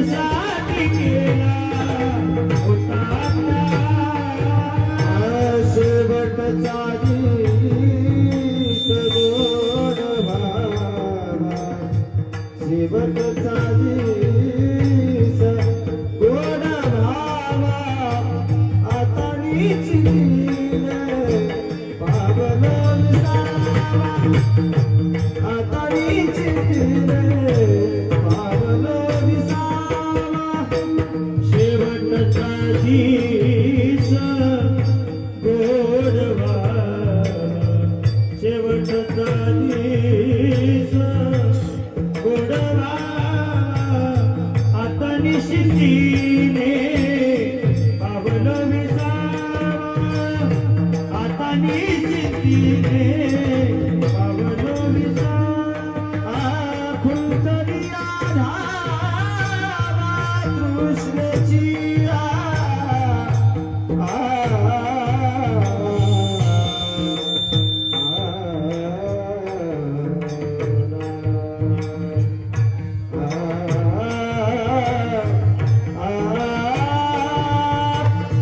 साठी केला होता शेवटचा दिवस गोड व्हावा शेवटचा दिवस गोड व्हावा आता पावलो विसावा आता पावलो विसावा शेवटचा दिवस गोड व्हावा शेवटचा दिवस गोड व्हावा आता निश्चितीने पावलो विसावा आता निश्चितीने पावलो विसावा खुंटरी आधार